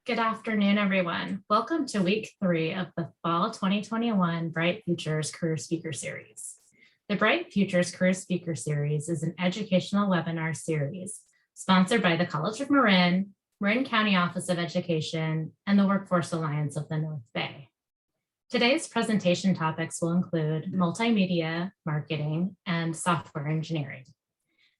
Good afternoon, everyone. Welcome to week 3 of the Fall 2021 Bright Futures Career Speaker Series. The Bright Futures Career Speaker Series is an educational webinar series sponsored by the College of Marin, Marin County Office of Education, and the Workforce Alliance of the North Bay. Today's presentation topics will include multimedia, marketing, and software engineering.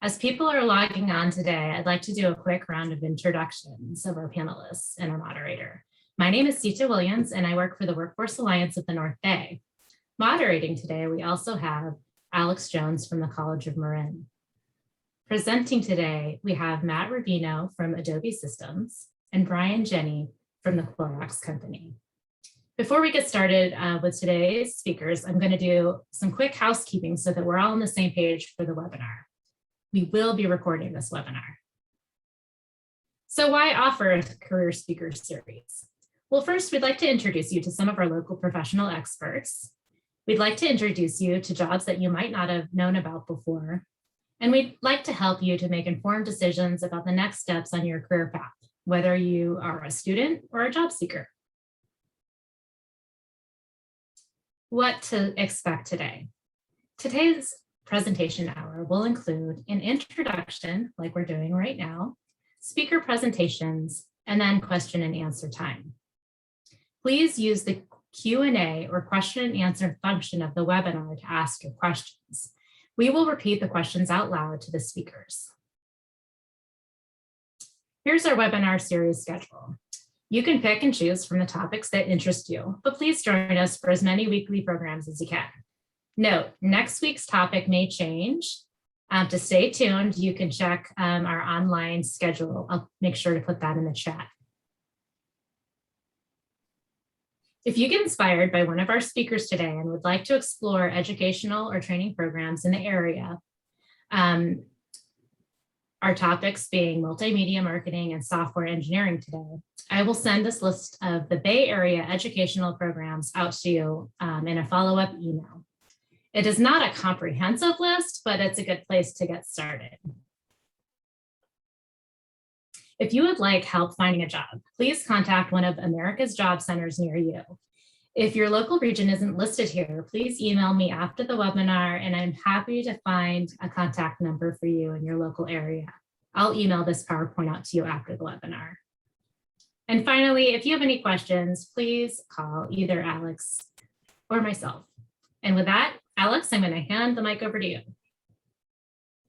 As people are logging on today, I'd like to do a quick round of introductions of our panelists and our moderator. My name is Sita Williams, and I work for the Workforce Alliance of the North Bay. Moderating today, we also have Alex Jones from the College of Marin. Presenting today, we have Matt Rubino from Adobe Systems and Brian Jenny from the Clorox Company. Before we get started with today's speakers, I'm going to do some quick housekeeping so that we're all on the same page for the webinar. We will be recording this webinar. So why offer a career speaker series? Well, first, we'd like to introduce you to some of our local professional experts. We'd like to introduce you to jobs that you might not have known about before. And we'd like to help you to make informed decisions about the next steps on your career path, whether you are a student or a job seeker. What to expect today? Today's presentation hour will include an introduction, like we're doing right now, speaker presentations, and then question and answer time. Please use the Q&A or question and answer function of the webinar to ask your questions. We will repeat the questions out loud to the speakers. Here's our webinar series schedule. You can pick and choose from the topics that interest you, but please join us for as many weekly programs as you can. Note, next week's topic may change. To stay tuned, you can check our online schedule. I'll make sure to put that in the chat. If you get inspired by one of our speakers today and would like to explore educational or training programs in the area, our topics being multimedia marketing and software engineering today, I will send this list of the Bay Area educational programs out to you in a follow-up email. It is not a comprehensive list, but it's a good place to get started. If you would like help finding a job, please contact one of America's job centers near you. If your local region isn't listed here, please email me after the webinar, and I'm happy to find a contact number for you in your local area. I'll email this PowerPoint out to you after the webinar. And finally, if you have any questions, please call either Alex or myself. And with that, Alex, I'm going to hand the mic over to you.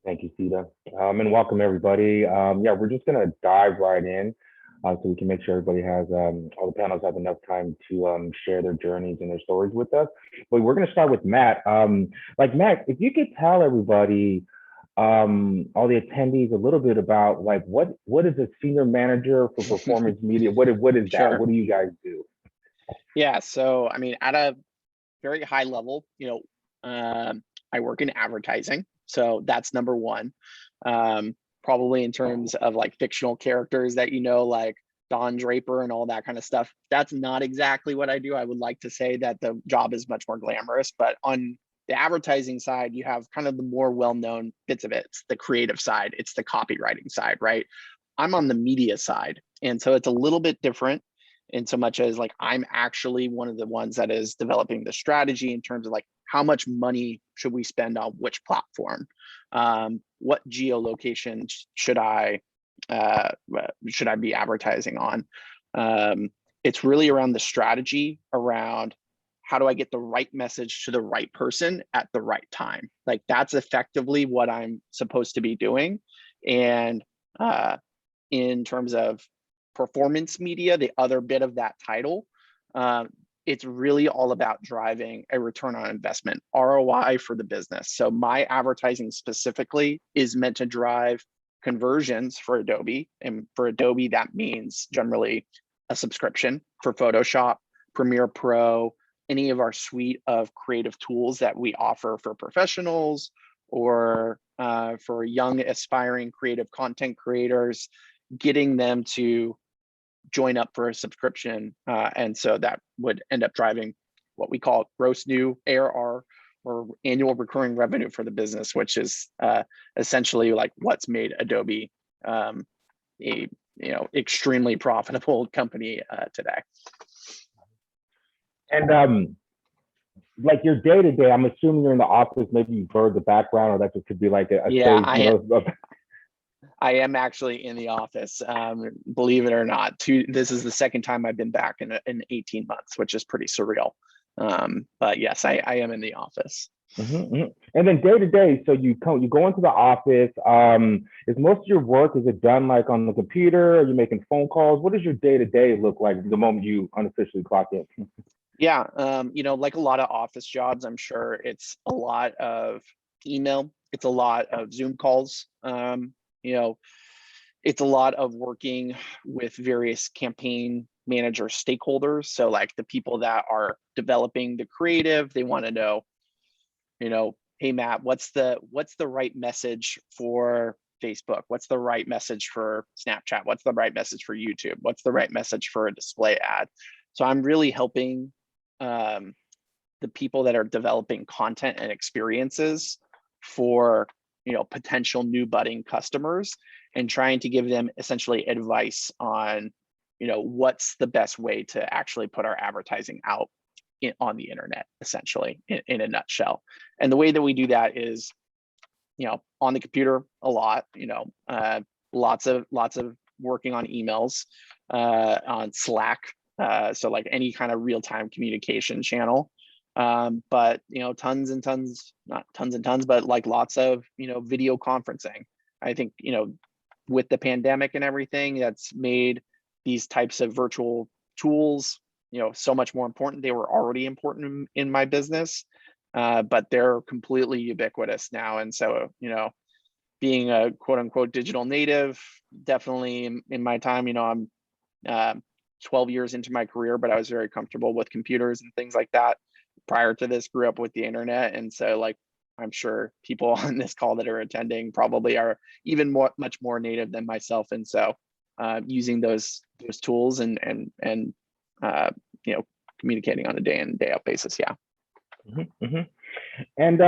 Thank you, Sita. And welcome, everybody. Yeah, we're just going to dive right in so we can make sure everybody has, all the panels have enough time to share their journeys and their stories with us. But we're going to start with Matt. Matt, if you could tell everybody, all the attendees a little bit about what is a senior manager for performance media? What is that? Sure. What do you guys do? Yeah, so I mean, at a very high level, I work in advertising, so that's number one. Probably in terms of like fictional characters that like Don Draper and all that kind of stuff. That's not exactly what I do. I would like to say that the job is much more glamorous, but on the advertising side, you have kind of the more well-known bits of it. It's the creative side, it's the copywriting side, right? I'm on the media side, and so it's a little bit different in so much as I'm actually one of the ones that is developing the strategy in terms of how much money should we spend on which platform, what geolocation should I be advertising on. It's really around the strategy around how do I get the right message to the right person at the right time. That's effectively what I'm supposed to be doing. And in terms of performance media, the other bit of that title, it's really all about driving a return on investment, ROI for the business. So my advertising specifically is meant to drive conversions for Adobe. And for Adobe, that means generally a subscription for Photoshop, Premiere Pro, any of our suite of creative tools that we offer for professionals or for young aspiring creative content creators, getting them to join up for a subscription. And so that would end up driving what we call gross new ARR, or annual recurring revenue for the business, which is essentially what's made Adobe a extremely profitable company today. And like your day to day, I'm assuming you're in the office. Maybe you've heard the background, or that just could be like a Yeah, stage, I am actually in the office. Believe it or not, this is the second time I've been back in 18 months, which is pretty surreal. But yes, I am in the office. And then day to day, so you go into the office. Is most of your work, is it done like on the computer? Are you making phone calls? What does your day to day look like the moment you unofficially clock in? Yeah, like a lot of office jobs, I'm sure it's a lot of email. It's a lot of Zoom calls. It's a lot of working with various campaign manager stakeholders. So like the people that are developing the creative, they want to know, hey Matt, what's the right message for Facebook? What's the right message for Snapchat? What's the right message for YouTube? What's the right message for a display ad? So I'm really helping the people that are developing content and experiences for potential new budding customers, and trying to give them essentially advice on what's the best way to actually put our advertising out on the internet, essentially, in a nutshell. And the way that we do that is on the computer a lot, lots of working on emails, on Slack, so like any kind of real-time communication channel, but tons and tons, not tons and tons, but like lots of video conferencing. I think with the pandemic and everything, that's made these types of virtual tools so much more important. They were already important in my business, but they're completely ubiquitous now. And so being a quote unquote digital native, definitely in my time, I'm 12 years into my career, but I was very comfortable with computers and things like that. Prior to this, grew up with the internet. And so like, I'm sure people on this call that are attending probably are even much more native than myself. And so using those tools and communicating on a day in and day out basis. Yeah. And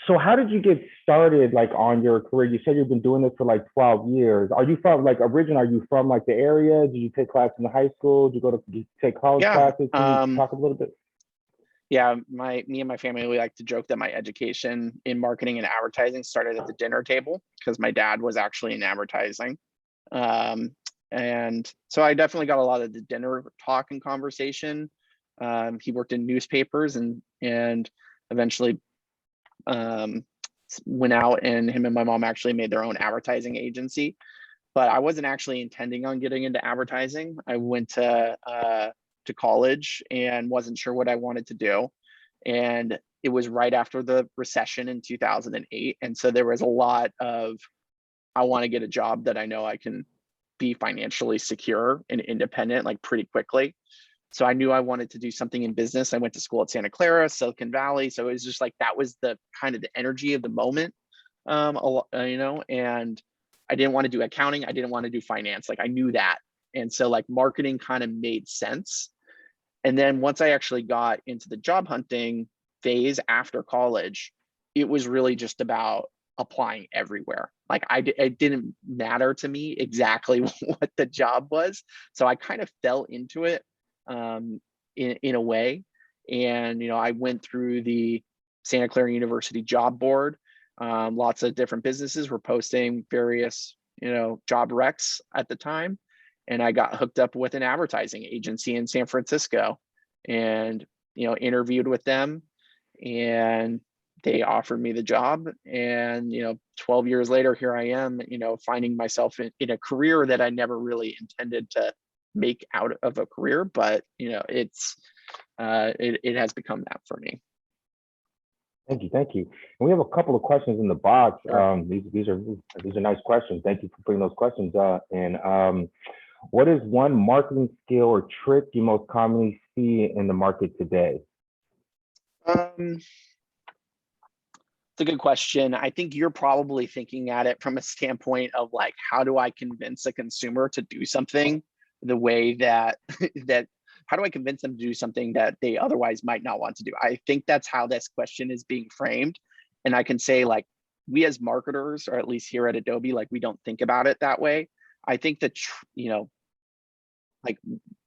so how did you get started like on your career? You said you've been doing this for like 12 years. Are you from like are you from like the area? Did you take classes in the high school? Did you take college classes? Can you talk a little bit? Yeah, me and my family, we like to joke that my education in marketing and advertising started at the dinner table, because my dad was actually in advertising. And so I definitely got a lot of the dinner talk and conversation. He worked in newspapers and eventually went out, and him and my mom actually made their own advertising agency. But I wasn't actually intending on getting into advertising. I went to college and wasn't sure what I wanted to do. And it was right after the recession in 2008. And so there was a lot of, I want to get a job that I know I can be financially secure and independent like pretty quickly. So I knew I wanted to do something in business. I went to school at Santa Clara, Silicon Valley. So it was just like, that was the kind of the energy of the moment, and I didn't want to do accounting. I didn't want to do finance. Like I knew that. And so like marketing kind of made sense. And then once I actually got into the job hunting phase after college, it was really just about applying everywhere. Like it didn't matter to me exactly what the job was. So I kind of fell into it in a way. And, I went through the Santa Clara University job board. Lots of different businesses were posting various, job recs at the time. And I got hooked up with an advertising agency in San Francisco and, interviewed with them, and they offered me the job. And, 12 years later, here I am, finding myself in a career that I never really intended to make out of a career, but, it has become that for me. Thank you. And we have a couple of questions in the box. Sure. These are nice questions. Thank you for putting those questions in. What is one marketing skill or trick you most commonly see in the market today? It's a good question. I think you're probably thinking at it from a standpoint of like, how do I convince a consumer to do something the way that how do I convince them to do something that they otherwise might not want to do? I think that's how this question is being framed. And I can say like, we as marketers, or at least here at Adobe, like we don't think about it that way. I think that, like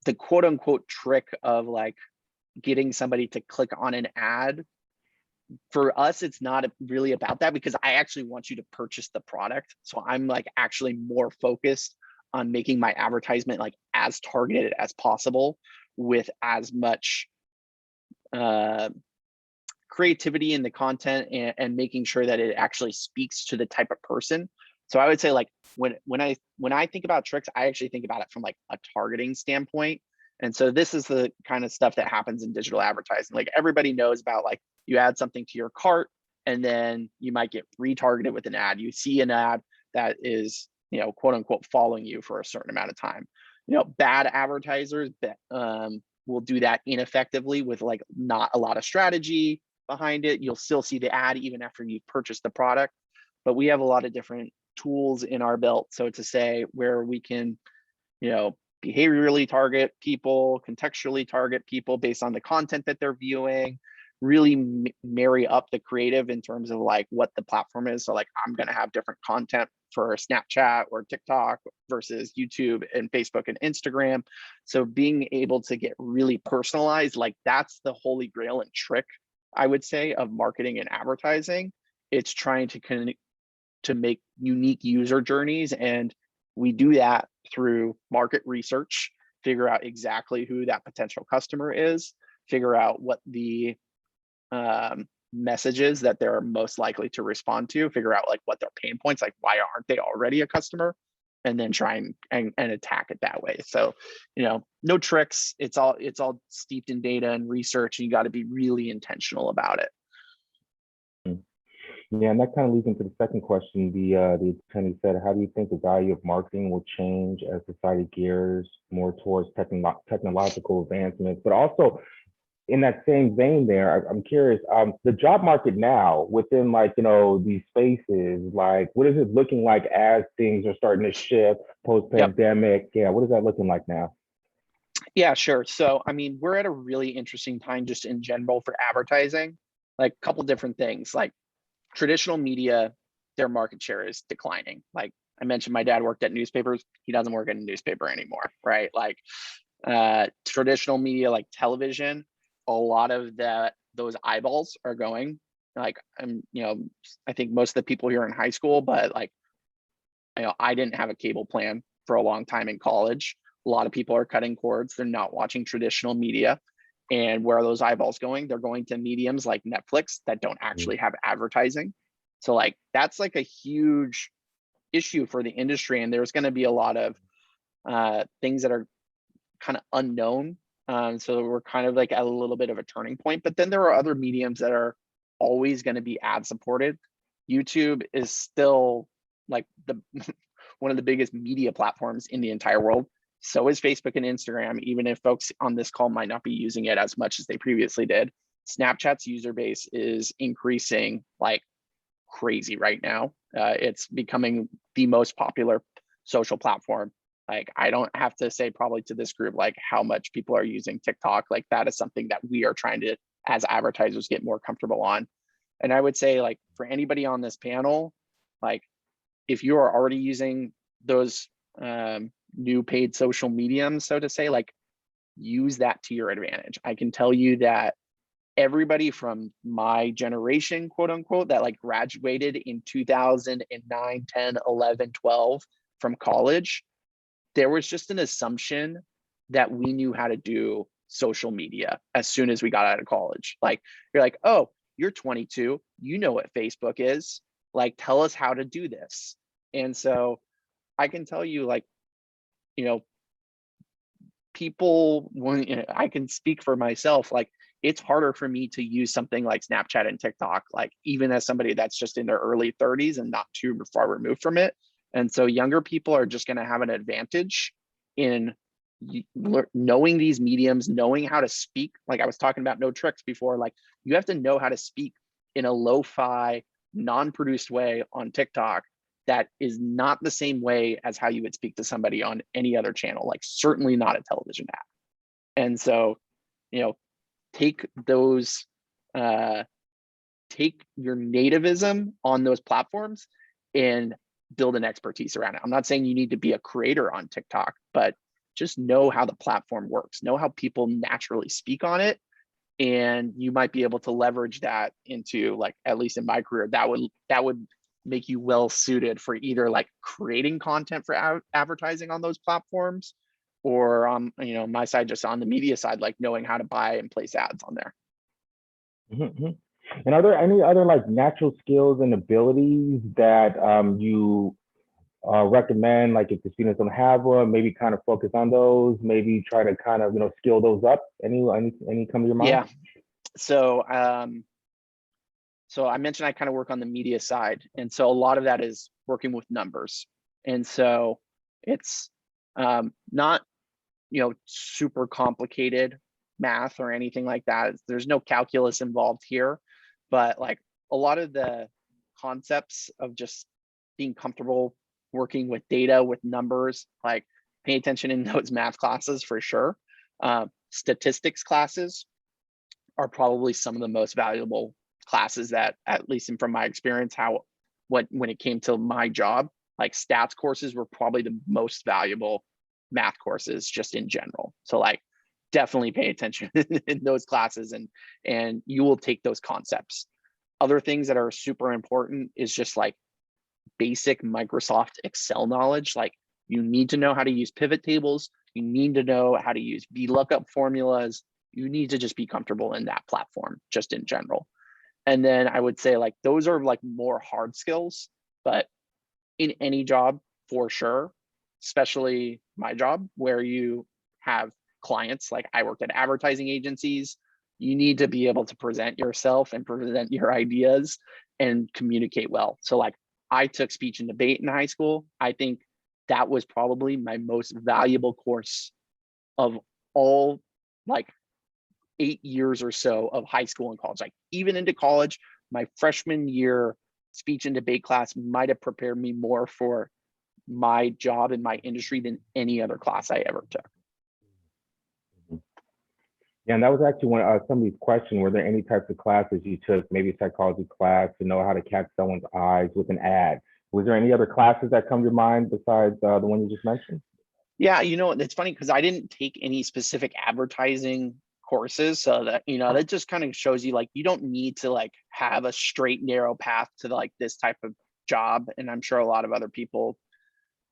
the quote unquote trick of like getting somebody to click on an ad, for us, it's not really about that, because I actually want you to purchase the product. So I'm like actually more focused on making my advertisement like as targeted as possible, with as much creativity in the content, and making sure that it actually speaks to the type of person. So I would say like when I think about tricks, I actually think about it from like a targeting standpoint. And so this is the kind of stuff that happens in digital advertising. Like everybody knows about, like, you add something to your cart and then you might get retargeted with an ad. You see an ad that is, quote unquote, following you for a certain amount of time. Bad advertisers will do that ineffectively with like not a lot of strategy behind it. You'll still see the ad even after you've purchased the product. But we have a lot of different tools in our belt, so to say, where we can, behaviorally target people, contextually target people based on the content that they're viewing, really marry up the creative in terms of like what the platform is. So like I'm going to have different content for Snapchat or TikTok versus YouTube and Facebook and Instagram. So being able to get really personalized, like that's the holy grail and trick, I would say, of marketing and advertising. It's trying to make unique user journeys. And we do that through market research, figure out exactly who that potential customer is, figure out what the messages that they're most likely to respond to, figure out like what their pain points, like why aren't they already a customer, and then try and attack it that way. So, no tricks. It's all steeped in data and research, and you got to be really intentional about it. Yeah, and that kind of leads into the second question. The attorney said, how do you think the value of marketing will change as society gears more towards technological advancements? But also, in that same vein there, I'm curious, the job market now within like, these spaces, like what is it looking like as things are starting to shift post-pandemic? Yep. Yeah, what is that looking like now? Yeah, sure. So, I mean, we're at a really interesting time just in general for advertising, like a couple different things. Like traditional media, their market share is declining. Like I mentioned, my dad worked at newspapers. He doesn't work in a newspaper anymore, right? Like traditional media, like television, a lot of those eyeballs are going, like, I think most of the people here in high school, but like, I didn't have a cable plan for a long time in college. A lot of people are cutting cords. They're not watching traditional media. And where are those eyeballs going? They're going to mediums like Netflix that don't actually have advertising. So like, that's like a huge issue for the industry. And there's going to be a lot of things that are kind of unknown. So we're kind of like at a little bit of a turning point, but then there are other mediums that are always going to be ad supported. YouTube is still like one of the biggest media platforms in the entire world. So is Facebook and Instagram, even if folks on this call might not be using it as much as they previously did. Snapchat's user base is increasing like crazy right now. It's becoming the most popular social platform. Like I don't have to say probably to this group like how much people are using TikTok. Like that is something that we are trying to, as advertisers, get more comfortable on. And I would say like for anybody on this panel, like if you are already using those new paid social mediums, so to say, like use that to your advantage. I can tell you that everybody from my generation, quote unquote, that like graduated in 2009, 10, 11, 12 from college, there was just an assumption that we knew how to do social media as soon as we got out of college. Like you're like, oh, you're 22, you know what Facebook is. Like, tell us how to do this. And so I can tell you, like, people, when I can speak for myself, like it's harder for me to use something like Snapchat and TikTok, like even as somebody that's just in their early 30s and not too far removed from it. And so younger people are just going to have an advantage in knowing these mediums, knowing how to speak. Like I was talking about no tricks before, like you have to know how to speak in a lo-fi, non-produced way on TikTok that is not the same way as how you would speak to somebody on any other channel, like certainly not a television ad. And so, take those, take your nativism on those platforms and build an expertise around it. I'm not saying you need to be a creator on TikTok, but just know how the platform works, know how people naturally speak on it. And you might be able to leverage that into, like, at least in my career, that would make you well suited for either like creating content for advertising on those platforms, or you know, my side, just on the media side, like knowing how to buy and place ads on there. Mhm. And are there any other like natural skills and abilities that you recommend, like if the students don't have one, maybe kind of focus on those, maybe try to kind of, you know, skill those up? Any come to your mind? Yeah. So so I mentioned I kind of work on the media side, and so a lot of that is working with numbers. And so it's not, you know, super complicated math or anything like that. There's no calculus involved here, but like a lot of the concepts of just being comfortable working with data, with numbers, like pay attention in those math classes for sure. Statistics classes are probably some of the most valuable classes that, at least from my experience, when it came to my job, like stats courses were probably the most valuable math courses just in general. So like definitely pay attention in those classes, and you will take those concepts. Other things that are super important is just like basic Microsoft Excel knowledge. Like you need to know how to use pivot tables. You need to know how to use VLOOKUP formulas. You need to just be comfortable in that platform just in general. And then I would say like those are like more hard skills, but in any job for sure, especially my job where you have clients, like I worked at advertising agencies, you need to be able to present yourself and present your ideas and communicate well. So like I took speech and debate in high school. I think that was probably my most valuable course of all, like 8 years or so of high school and college. Like even into college, my freshman year speech and debate class might have prepared me more for my job in my industry than any other class I ever took. Yeah, and that was actually one of somebody's question. Were there any types of classes you took, maybe a psychology class, to know how to catch someone's eyes with an ad? Was there any other classes that come to mind besides the one you just mentioned? Yeah, you know, it's funny because I didn't take any specific advertising courses, so that, you know, that just kind of shows you like you don't need to like have a straight narrow path to like this type of job. And I'm sure a lot of other people,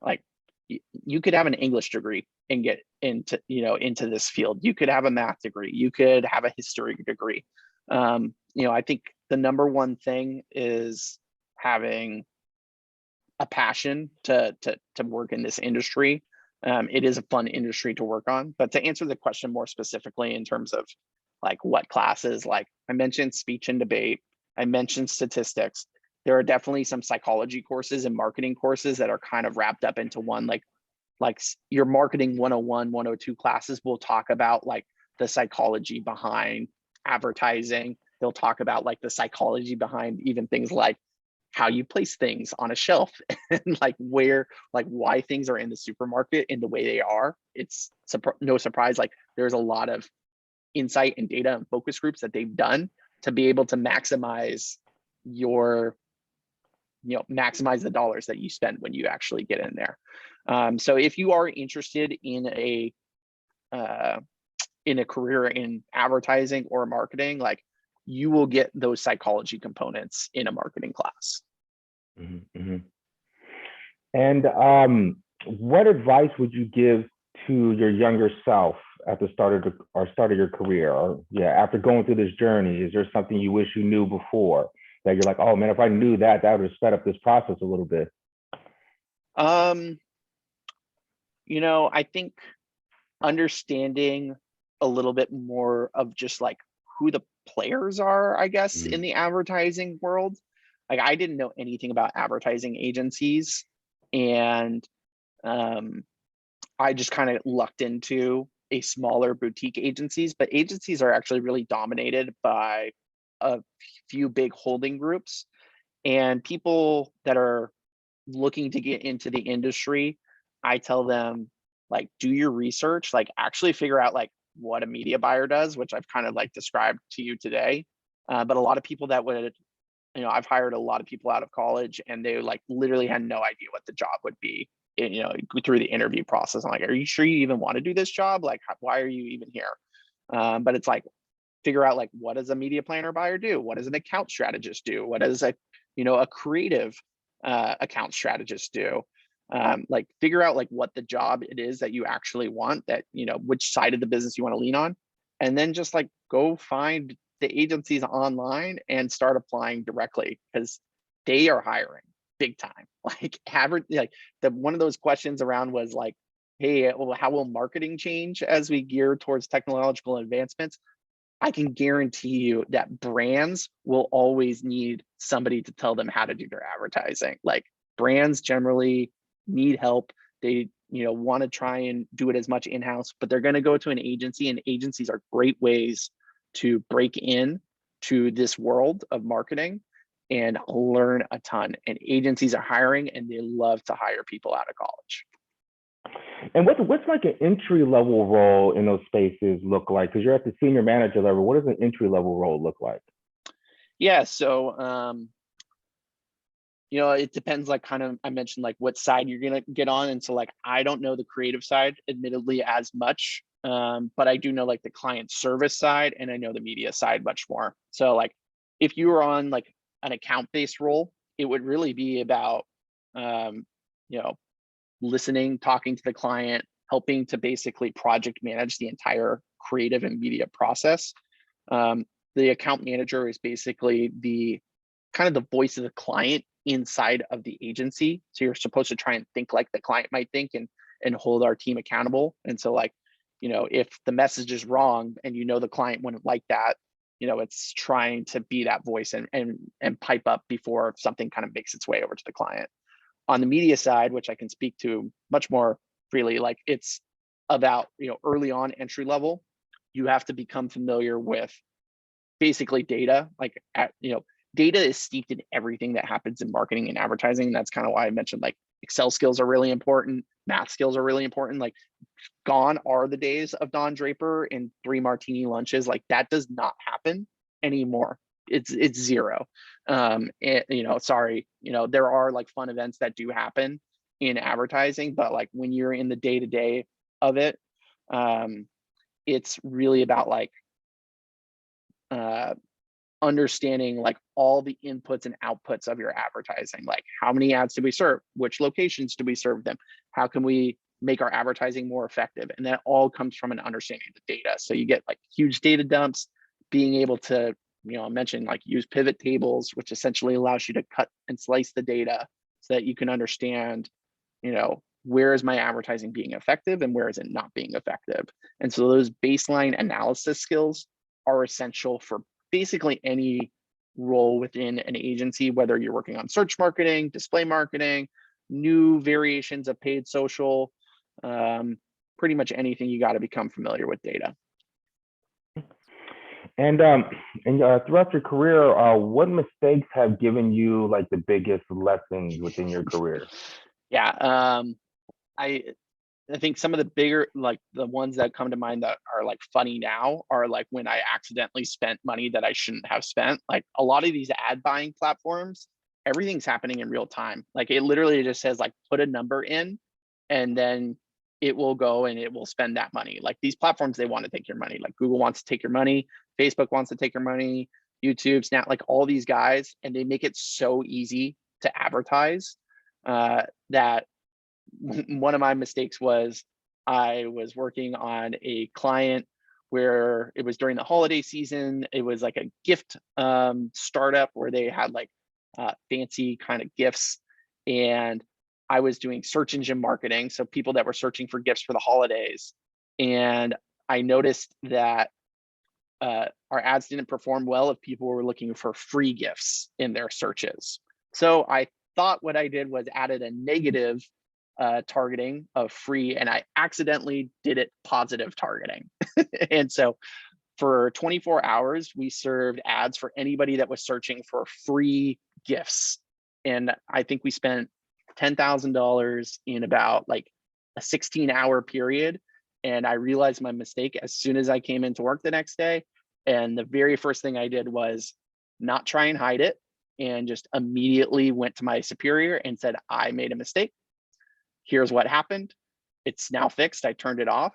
like you could have an English degree and get into, you know, into this field. You could have a math degree, you could have a history degree. You know, I think the number one thing is having a passion to work in this industry. It is a fun industry to work on. But to answer the question more specifically in terms of like what classes, like I mentioned speech and debate, I mentioned statistics. There are definitely some psychology courses and marketing courses that are kind of wrapped up into one, like your marketing 101, 102 classes will talk about like the psychology behind advertising. They'll talk about like the psychology behind even things like how you place things on a shelf and like why things are in the supermarket in the way they are. It's no surprise, like there's a lot of insight and data and focus groups that they've done to be able to maximize your, you know, maximize the dollars that you spend when you actually get in there. So if you are interested in a career in advertising or marketing, like you will get those psychology components in a marketing class. Mm-hmm. And what advice would you give to your younger self at the start of your career, or after going through this journey? Is there something you wish you knew before that you're like, oh man, if I knew that, that would have sped up this process a little bit? You know, I think understanding a little bit more of just like who the players are, I guess, in the advertising world. Like I didn't know anything about advertising agencies, and I just kind of lucked into a smaller boutique agencies, but agencies are actually really dominated by a few big holding groups, and people that are looking to get into the industry, I tell them like do your research, like actually figure out like what a media buyer does, which I've kind of like described to you today. But a lot of people that would I've hired a lot of people out of college and they like literally had no idea what the job would be, through the interview process. I'm like, are you sure you even want to do this job? Like, why are you even here? But it's like, figure out like, what does a media planner buyer do? What does an account strategist do? What does a creative account strategist do? Like figure out like what the job it is that you actually want, that, which side of the business you want to lean on. And then just like go find the agencies online and start applying directly, because they are hiring big time. Like one of those questions around was like, hey, well, how will marketing change as we gear towards technological advancements? I can guarantee you that brands will always need somebody to tell them how to do their advertising. Like brands generally need help. They, want to try and do it as much in-house, but they're going to go to an agency, and agencies are great ways to break in to this world of marketing and learn a ton. And agencies are hiring, and they love to hire people out of college. And what's like an entry level role in those spaces look like? Because you're at the senior manager level. What does an entry level role look like? Yeah, so it depends, like kind of I mentioned like what side you're gonna get on. And so like I don't know the creative side admittedly as much, but I do know like the client service side, and I know the media side much more. So like if you were on like an account-based role, it would really be about listening, talking to the client, helping to basically project manage the entire creative and media process. The account manager is basically the kind of the voice of the client inside of the agency. So you're supposed to try and think like the client might think, and hold our team accountable. And so like, if the message is wrong and the client wouldn't like that, it's trying to be that voice and pipe up before something kind of makes its way over to the client. On the media side, which I can speak to much more freely, like it's about, early on entry level, you have to become familiar with basically data. Data is steeped in everything that happens in marketing and advertising. And that's kind of why I mentioned like Excel skills are really important. Math skills are really important. Like gone are the days of Don Draper and 3 martini lunches. Like that does not happen anymore. It's zero. Sorry, there are like fun events that do happen in advertising, but like when you're in the day-to-day of it, it's really about like understanding like all the inputs and outputs of your advertising. Like how many ads do we serve? Which locations do we serve them? How can we make our advertising more effective? And that all comes from an understanding of the data. So you get like huge data dumps, being able to, I mentioned like use pivot tables, which essentially allows you to cut and slice the data so that you can understand, where is my advertising being effective and where is it not being effective? And so those baseline analysis skills are essential for basically any role within an agency, whether you're working on search marketing, display marketing, new variations of paid social, pretty much anything. You got to become familiar with data. And throughout your career, what mistakes have given you like the biggest lessons within your career? Yeah, I think some of the bigger, like the ones that come to mind that are like funny now are like when I accidentally spent money that I shouldn't have spent. Like a lot of these ad buying platforms, everything's happening in real time. Like it literally just says like put a number in, and then it will go and it will spend that money. Like these platforms, they want to take your money. Like Google wants to take your money, Facebook wants to take your money, YouTube, Snap, like all these guys, and they make it so easy to advertise that one of my mistakes was I was working on a client where it was during the holiday season. It was like a gift startup where they had like fancy kind of gifts, and I was doing search engine marketing, so people that were searching for gifts for the holidays. And I noticed that our ads didn't perform well if people were looking for free gifts in their searches. So I thought what I did was added a negative targeting of free, and I accidentally did it positive targeting. And so for 24 hours, we served ads for anybody that was searching for free gifts. And I think we spent $10,000 in about like a 16-hour period. And I realized my mistake as soon as I came into work the next day. And the very first thing I did was not try and hide it, and just immediately went to my superior and said, I made a mistake. Here's what happened. It's now fixed. I turned it off,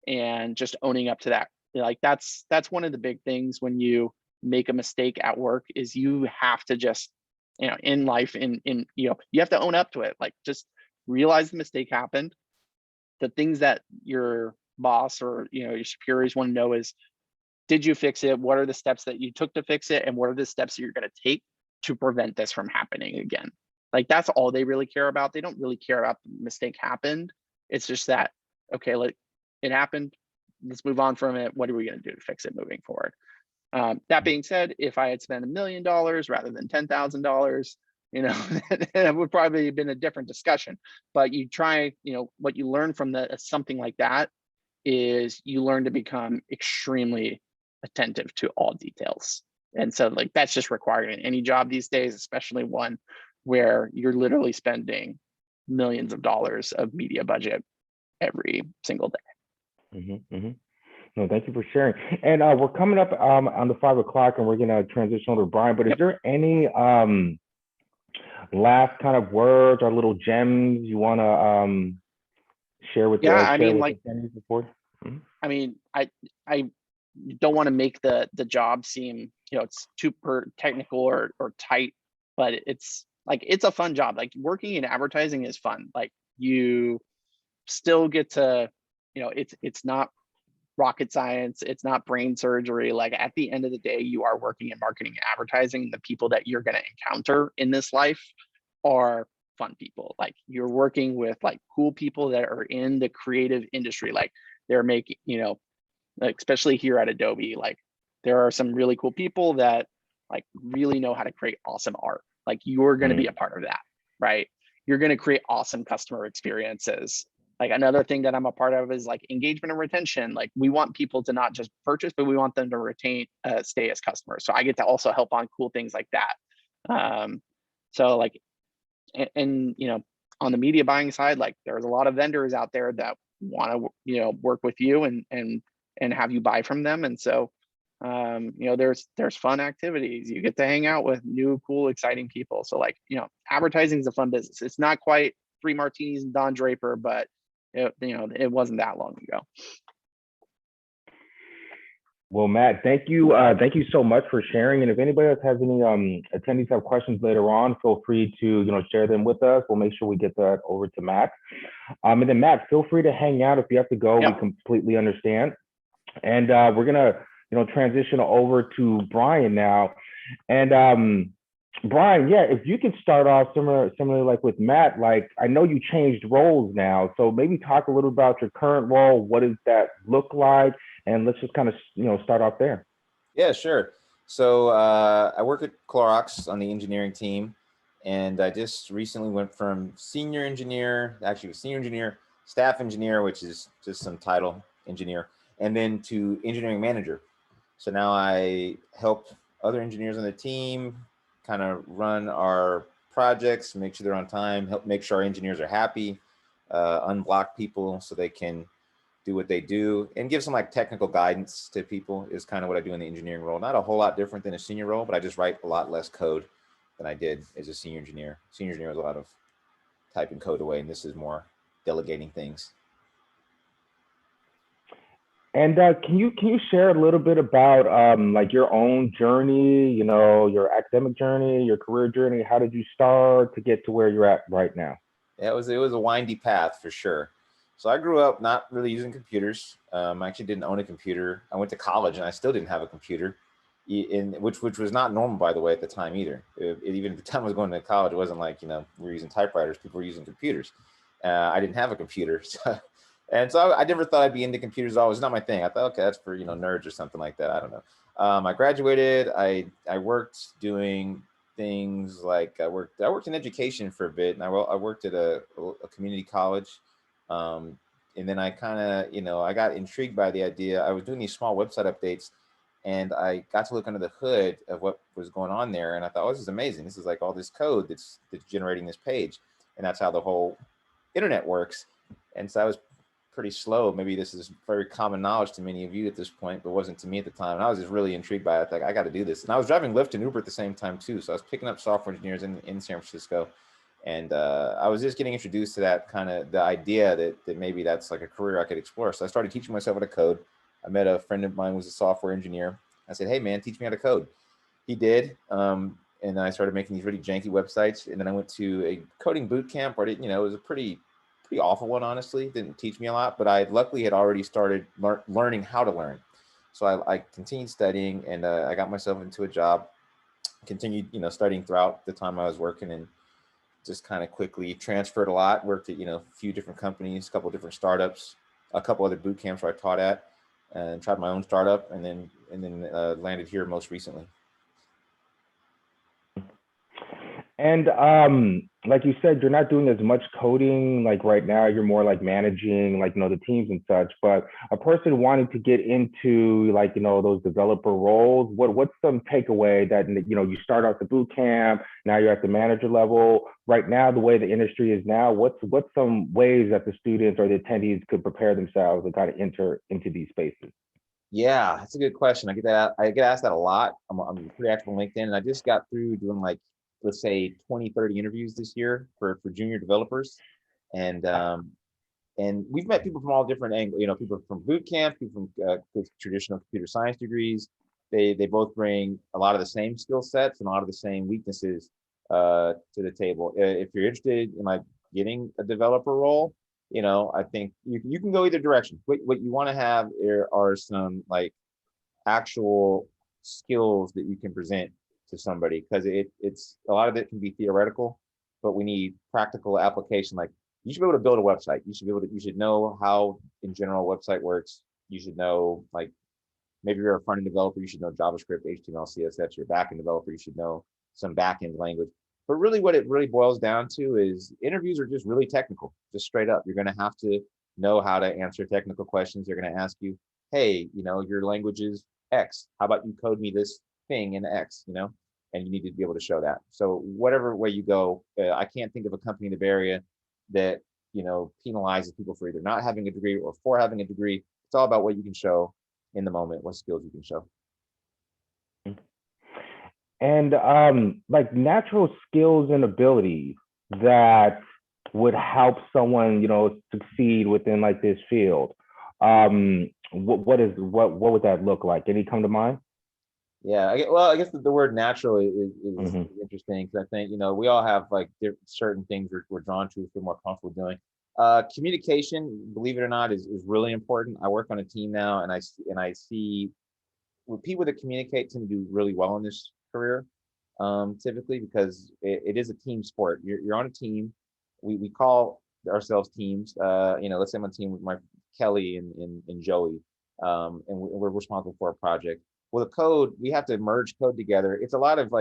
and just owning up to that. Like that's one of the big things when you make a mistake at work is you have to just, in life, you have to own up to it. Like just realize the mistake happened. The things that your boss or your superiors want to know is, did you fix it? What are the steps that you took to fix it? And what are the steps that you're going to take to prevent this from happening again? Like that's all they really care about. They don't really care about the mistake happened. It's just that, okay, like it happened. Let's move on from it. What are we going to do to fix it moving forward? That being said, if I had spent $1 million rather than $10,000, that would probably have been a different discussion. But you try, what you learn from something like that is you learn to become extremely attentive to all details. And so like that's just required in any job these days, especially one where you're literally spending millions of dollars of media budget every single day. No, thank you for sharing. And we're coming up on the 5 o'clock, and we're going to transition over to Brian. But is there any last kind of words or little gems you want to share with attendees before? I mean, I don't want to make the job seem it's super technical or tight, but it's a fun job. Like working in advertising is fun. Like you still get to it's not rocket science, it's not brain surgery. Like at the end of the day, you are working in marketing and advertising. The people that you're going to encounter in this life are fun people. Like you're working with like cool people that are in the creative industry. Like they're making, like especially here at Adobe, like there are some really cool people that like really know how to create awesome art. Like you're going to be a part of that, right? You're going to create awesome customer experiences. Like another thing that I'm a part of is like engagement and retention. Like we want people to not just purchase, but we want them to retain, stay as customers. So I get to also help on cool things like that. So like, and on the media buying side, like there's a lot of vendors out there that want to work with you and have you buy from them. And so there's fun activities. You get to hang out with new, cool, exciting people. So like advertising is a fun business. It's not quite Free Martinis and Don Draper, but it wasn't that long ago. Well, Matt, thank you so much for sharing. And if anybody else has any attendees have questions later on, feel free to share them with us. We'll make sure we get that over to Matt. And then Matt, feel free to hang out if you have to go. Yep. We completely understand. And we're gonna transition over to Brian now. And Brian, yeah, if you could start off similarly like with Matt, like I know you changed roles now, so maybe talk a little about your current role. What does that look like? And let's just kind of start off there. Yeah, sure. So I work at Clorox on the engineering team, and I just recently went from senior engineer, staff engineer, which is just some title engineer, and then to engineering manager. So now I help other engineers on the team kind of run our projects, make sure they're on time, help make sure our engineers are happy, unblock people so they can do what they do, and give some like technical guidance to people is kind of what I do in the engineering role. Not a whole lot different than a senior role, but I just write a lot less code than I did as a senior engineer. Senior engineer was a lot of typing code away, and this is more delegating things. And can you share a little bit about like your own journey, your academic journey, your career journey? How did you start to get to where you're at right now? Yeah, it was a windy path for sure. So I grew up not really using computers. I actually didn't own a computer. I went to college and I still didn't have a computer, which was not normal, by the way, at the time either. Even at the time I was going to college, it wasn't like, we were using typewriters, people were using computers. I didn't have a computer. So I never thought I'd be into computers at all. It was not my thing. I thought, okay, that's for, nerds or something like that. I don't know. I graduated. I worked doing things like I worked in education for a bit, and I worked at a community college. And then I kind of, I got intrigued by the idea. I was doing these small website updates, and I got to look under the hood of what was going on there. And I thought, oh, this is amazing. This is like all this code that's generating this page. And that's how the whole internet works. And so I was pretty slow. Maybe this is very common knowledge to many of you at this point, but wasn't to me at the time. And I was just really intrigued by it. Like, I got to do this. And I was driving Lyft and Uber at the same time too. So I was picking up software engineers in San Francisco. And I was just getting introduced to that kind of the idea that maybe that's like a career I could explore. So I started teaching myself how to code. I met a friend of mine who was a software engineer. I said, hey man, teach me how to code. He did. And I started making these really janky websites. And then I went to a coding boot camp where it was a pretty awful one, honestly. Didn't teach me a lot, but I luckily had already started learning how to learn. So I continued studying, and I got myself into a job, continued, studying throughout the time I was working, and just kind of quickly transferred a lot, worked at, a few different companies, a couple of different startups, a couple other boot camps where I taught at, and tried my own startup, and then landed here most recently. And like you said, you're not doing as much coding like right now. You're more like managing like the teams and such. But a person wanting to get into like those developer roles, what's some takeaway that you start out the boot camp, now you're at the manager level. Right now, the way the industry is now, what's some ways that the students or the attendees could prepare themselves to kind of enter into these spaces? Yeah, that's a good question. I get asked that a lot. I'm pretty active on LinkedIn, and I just got through doing like, let's say 20, 30 interviews this year for junior developers. And we've met people from all different angles, people from boot camp, people from with traditional computer science degrees. They both bring a lot of the same skill sets and a lot of the same weaknesses to the table. If you're interested in like getting a developer role, I think you can go either direction. What you want to have are some like actual skills that you can present to somebody, because it's a lot of it can be theoretical, but we need practical application. Like, you should be able to build a website. You should know how in general a website works. You should know, like, maybe you're a front-end developer, you should know JavaScript, HTML, CSS. You're a back-end developer, you should know some back-end language. But really what it really boils down to is interviews are just really technical, just straight up. You're going to have to know how to answer technical questions. They're going to ask you, hey, your language is X. How about you code me this thing in X, and you need to be able to show that. So whatever way you go, I can't think of a company in the Bay Area that, penalizes people for either not having a degree or for having a degree. It's all about what you can show in the moment, what skills you can show. And like natural skills and abilities that would help someone, succeed within like this field. What would that look like? Any come to mind? Yeah, I guess the word natural is interesting, because I think, we all have like certain things we're drawn to, feel more comfortable doing. Communication, believe it or not, is really important. I work on a team now, and I see people that communicate tend to do really well in this career, typically, because it is a team sport. You're on a team. We call ourselves teams. Let's say I'm on a team with my Kelly and Joey, and we're responsible for a project. Well, the code, we have to merge code together. It's a lot of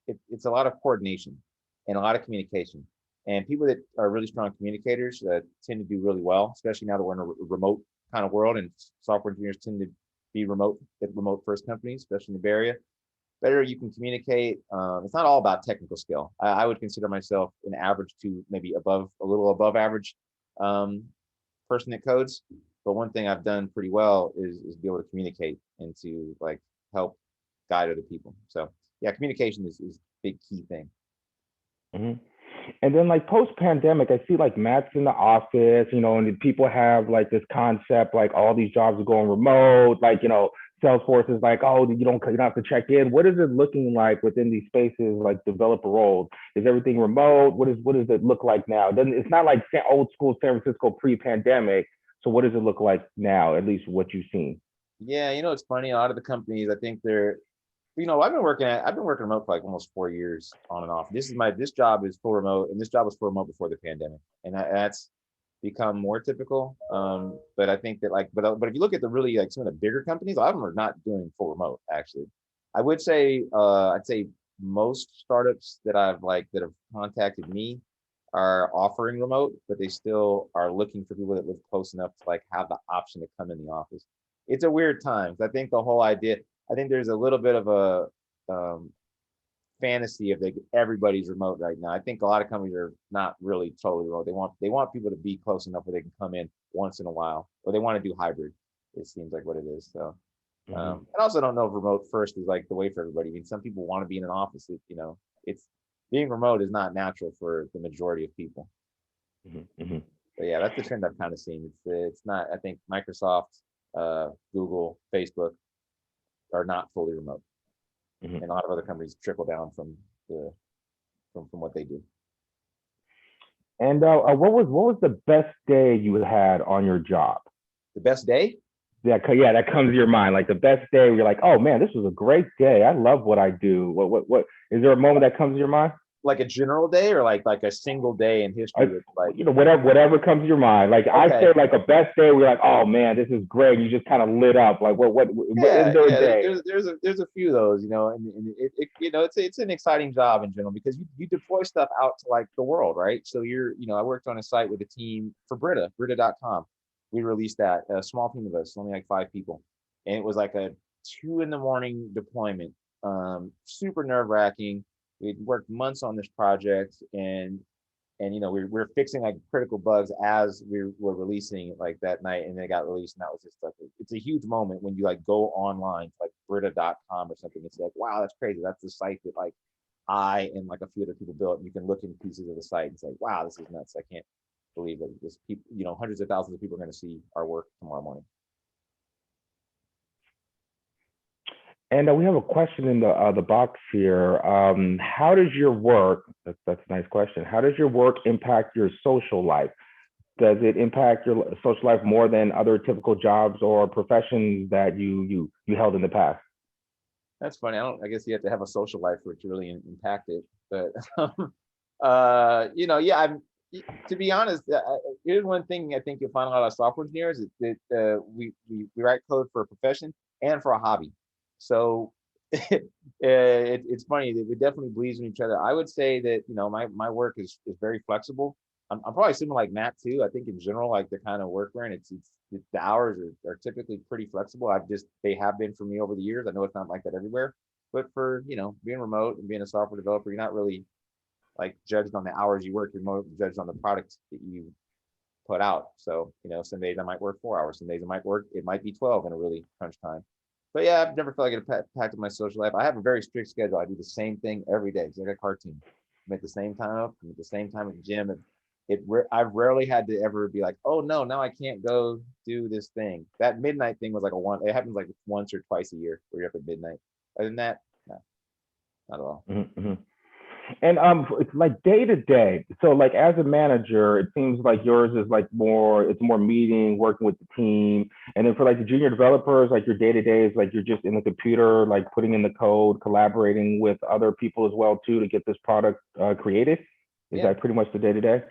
it's a lot of coordination and a lot of communication. And people that are really strong communicators tend to do really well, especially now that we're in a remote kind of world, and software engineers tend to be remote first companies, especially in the Bay Area. Better you can communicate. It's not all about technical skill. I would consider myself an average to maybe a little above average person that codes. But one thing I've done pretty well is be able to communicate and to like help guide other people. So yeah, communication is a big key thing. Mm-hmm. And then like post-pandemic, I see like Matt's in the office, and people have like this concept, like all these jobs are going remote, like, Salesforce is like, oh, you don't have to check in. What is it looking like within these spaces, like developer roles? Is everything remote? What does it look like now? It's not like old school San Francisco pre-pandemic. So what does it look like now, at least what you've seen? Yeah, it's funny. A lot of the companies, I think they're, I've been working remote for like almost 4 years on and off. This job is full remote, and this job was full remote before the pandemic, and that's become more typical. But I think that but if you look at the really like some of the bigger companies, a lot of them are not doing full remote. Actually, I would say I'd say most startups that have contacted me are offering remote, but they still are looking for people that live close enough to like have the option to come in the office. It's a weird time. I think the whole idea, I think there's a little bit of a fantasy if everybody's remote right now. I think a lot of companies are not really totally remote. They want people to be close enough where they can come in once in a while, or they want to do hybrid. It seems like what it is. So, I also don't know if remote first is like the way for everybody. I mean, some people want to be in an office. It's being remote is not natural for the majority of people. But yeah, that's the trend I've kind of seen. It's not. I think Microsoft, Google, Facebook are not fully remote, and a lot of other companies trickle down from what they do. And what was the best day you had on your job? The best day? Yeah, that comes to your mind, like the best day where you're like, oh man, this was a great day. I love what I do. What is there a moment that comes to your mind? Like a general day, or like a single day in history? Like whatever comes to your mind. Like, okay. I say like a best day where you're like, oh man, this is great. You just kind of lit up. Like what is there a day? There's a few of those, and it's an exciting job in general because you deploy stuff out to like the world, right? So I worked on a site with a team for Brita.com. We released that, a small team of us, only like 5 people, and it was like a 2 a.m. deployment. Super nerve-wracking. We'd worked months on this project, and we're fixing like critical bugs as we were releasing it like that night, and then it got released, and that was just like it's a huge moment when you like go online to like Brita.com or something. It's like, wow, that's crazy. That's the site that like I and like a few other people built, and you can look in pieces of the site and say, wow, this is nuts. I can't believe that this people, hundreds of thousands of people are going to see our work tomorrow morning. And we have a question in the box here. How does your work, that's a nice question. How does your work impact your social life? Does it impact your social life more than other typical jobs or professions that you held in the past? That's funny. I guess you have to have a social life for it to really impact it. But, to be honest, here's one thing I think you'll find a lot of software engineers is that we write code for a profession and for a hobby. So it's funny that we definitely bleeds in each other. I would say that my work is very flexible. I'm probably similar like Matt too. I think in general, like the kind of work we're in, it's the hours are typically pretty flexible. They have been for me over the years. I know it's not like that everywhere, but for being remote and being a software developer, you're not really like judged on the hours you work. You're more judged on the products that you put out. So some days I might work 4 hours. Some days it might be 12 in a really crunch time. But yeah, I've never felt like it impacted my social life. I have a very strict schedule. I do the same thing every day. It's like a cartoon. I'm at the same time up. I'm at the same time at the gym. I've rarely had to ever be like, oh no, now I can't go do this thing. That midnight thing was like it happens like once or twice a year where you're up at midnight. Other than that, no, not at all. Mm-hmm. And it's like day to day. So like as a manager, it seems like yours is like it's more meeting, working with the team. And then for like the junior developers, like your day to day is like you're just in the computer, like putting in the code, collaborating with other people as well too to get this product created. Is that pretty much the day to day?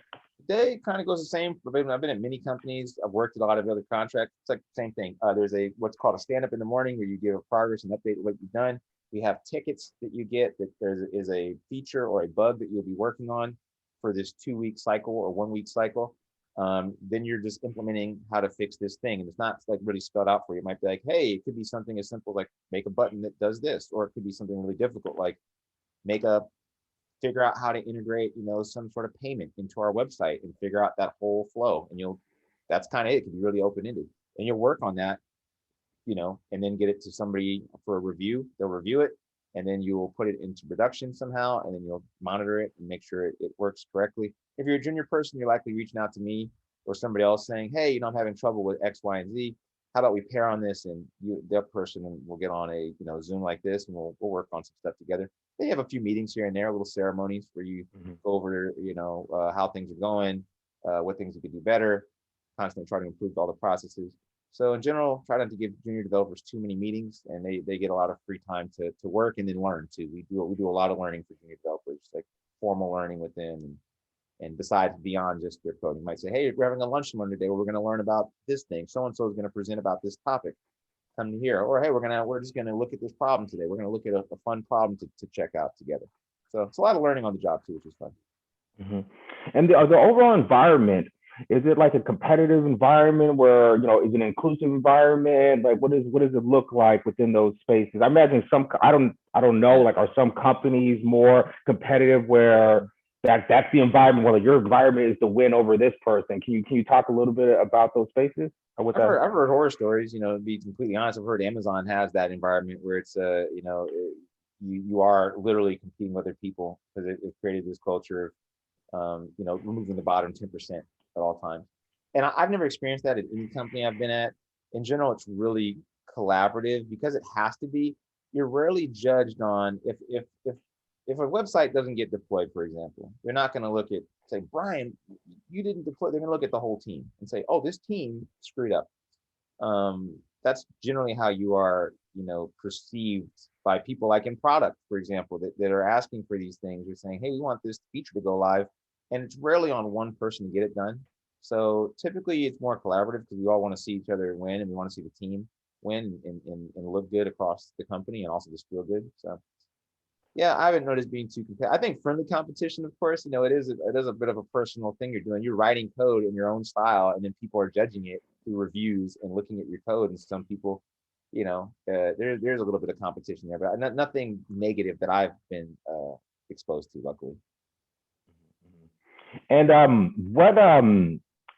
Day kind of goes the same. I've been at many companies. I've worked at a lot of other contracts. It's like the same thing. There's what's called a stand up in the morning where you give a progress and update what you've done. We have tickets that you get that there is a feature or a bug that you'll be working on for this 2-week cycle or 1-week cycle. Then you're just implementing how to fix this thing. And it's not like really spelled out for you. It might be like, hey, it could be something as simple like make a button that does this, or it could be something really difficult like figure out how to integrate, some sort of payment into our website and figure out that whole flow. And that's kind of it. It can be really open-ended. And you'll work on that, and then get it to somebody for a review. They'll review it, and then you will put it into production somehow, and then you'll monitor it and make sure it works correctly. If you're a junior person, you're likely reaching out to me or somebody else saying, hey, I'm having trouble with X, Y, and Z. How about we pair on this, and that person will get on a Zoom like this, and we'll work on some stuff together. They have a few meetings here and there, little ceremonies where you go over, how things are going, what things you could do better, constantly try to improve all the processes. So in general, try not to give junior developers too many meetings, and they get a lot of free time to work and then learn too. We do a lot of learning for junior developers, like formal learning with them, and besides beyond just their code. You might say, hey, we're having a lunch and learn today where we're going to learn about this thing. So-and-so is going to present about this topic. Come to here. Or hey, we're just going to look at this problem today. We're going to look at a fun problem to check out together. So it's a lot of learning on the job too, which is fun. And the overall environment, Is it like a competitive environment where, is it an inclusive environment? Like what does it look like within those spaces? I imagine I don't know, like are some companies more competitive where that's the environment where like, your environment is to win over this person. Can you talk a little bit about those spaces? Or what I've heard horror stories, to be completely honest. I've heard Amazon has that environment where it's, you are literally competing with other people because it created this culture of, removing the bottom 10% at all times. And I've never experienced that at any company I've been at. In general, it's really collaborative because it has to be. You're rarely judged on if a website doesn't get deployed, for example. They're not going to look at, say, Brian, you didn't deploy. They're going to look at the whole team and say, oh, this team screwed up. That's generally how you are, perceived by people like in product, for example, that are asking for these things. You're saying, hey, we want this feature to go live. And it's rarely on one person to get it done. So typically it's more collaborative because we all want to see each other win and we want to see the team win and look good across the company and also just feel good. So yeah, I haven't noticed being too competitive. I think friendly competition, of course, it is a bit of a personal thing you're doing. You're writing code in your own style, and then people are judging it through reviews and looking at your code. And some people, there's a little bit of competition there, but nothing negative that I've been exposed to, luckily. And what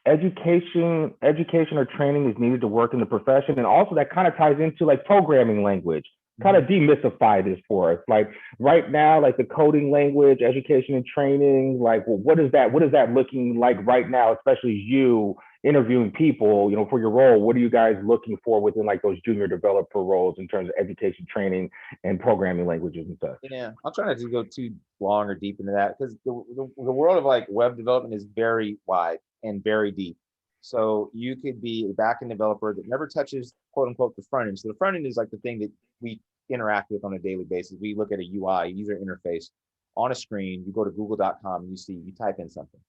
education or training is needed to work in the profession? And also that kind of ties into like programming language. Kind of demystify this for us. Like right now, like the coding language, education and training, like what is that looking like right now, especially you interviewing people, for your role? What are you guys looking for within like those junior developer roles in terms of education, training, and programming languages and stuff? Yeah, I'll try not to go too long or deep into that because the world of like web development is very wide and very deep. So you could be a backend developer that never touches quote unquote the front end. So the front end is like the thing that we interact with on a daily basis. We look at a UI, user interface on a screen. You go to google.com and you type in something.